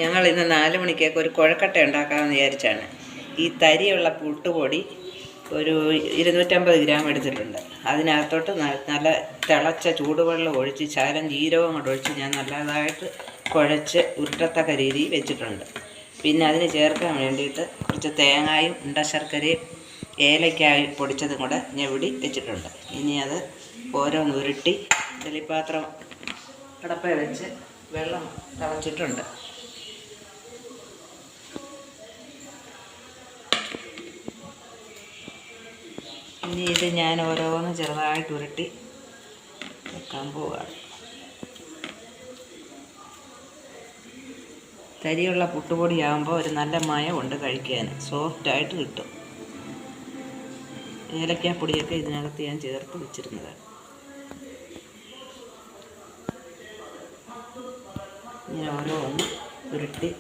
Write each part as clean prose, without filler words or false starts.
ഞങ്ങൾ ഇന്ന് 4 മണിക്കൊക്കെ ഒരു കുഴക്കട്ട ഉണ്ടാക്കാമെന്ന് വിചാരിച്ചാണ്. ഈ തരിയുള്ള പുട്ടുപൊടി ഒരു 250 ഗ്രാം എടുത്തിട്ടുണ്ട്. അതിനകത്തോട്ട് നല്ല തിളച്ച ചൂടുവെള്ളം ഒഴിച്ച് ശകലം ജീരകം കൊണ്ട് ഒഴിച്ച് ഞാൻ നല്ലതായിട്ട് കുഴച്ച് ഉരുട്ടത്തക്ക രീതിയിൽ വെച്ചിട്ടുണ്ട്. പിന്നെ അതിന് ചേർക്കാൻ വേണ്ടിയിട്ട് കുറച്ച് തേങ്ങായും ഉണ്ടശർക്കരയും ഏലക്കായി പൊടിച്ചതും കൂടെ ഞെവിടി വെച്ചിട്ടുണ്ട്. ഇനി അത് ഓരോന്ന് ഉരുട്ടി വെളിപ്പാത്രം അടപ്പ വെച്ച് വെള്ളം തിളച്ചിട്ടുണ്ട്. ഇനി ഇത് ഞാൻ ഓരോന്ന് ചെറുതായിട്ട് ഉരുട്ടി വെക്കാൻ പോവുകയാണ്. തരിയുള്ള പുട്ടുപൊടിയാകുമ്പോൾ ഒരു നല്ല മയമുണ്ട്, കഴിക്കാൻ സോഫ്റ്റായിട്ട് കിട്ടും. ഏലക്കാപ്പൊടിയൊക്കെ ഇതിനകത്ത് ഞാൻ ചേർത്ത് വെച്ചിരുന്നതാണ്. ഇങ്ങനെ ഓരോന്ന് ഉരുട്ടി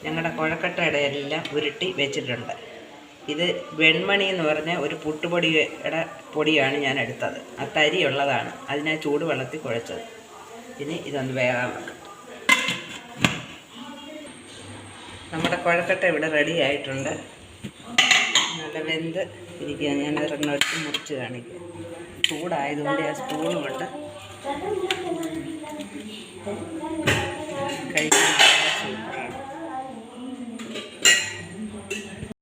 ഞങ്ങളുടെ കുഴക്കട്ടയുടെ എല്ലാം ഉരുട്ടി വെച്ചിട്ടുണ്ട്. ഇത് വെൺമണി എന്ന് പറഞ്ഞ ഒരു പുട്ടുപൊടിയുടെ പൊടിയാണ് ഞാൻ എടുത്തത്. ആ തരിയുള്ളതാണ്, അതിനാ ചൂടുവെള്ളത്തിൽ കുഴച്ചത്. ഇനി ഇതൊന്ന് വേകാൻ വെക്കാം. നമ്മുടെ കുഴക്കട്ട ഇവിടെ റെഡി ആയിട്ടുണ്ട്. നല്ല വെന്ത് ഇരിക്കുക. ഞാനതൊരെണ്ണം എടുത്ത് മുറിച്ച് കാണിക്കാം. ചൂടായതുകൊണ്ട് ആ സ്പൂണ് കൊണ്ട്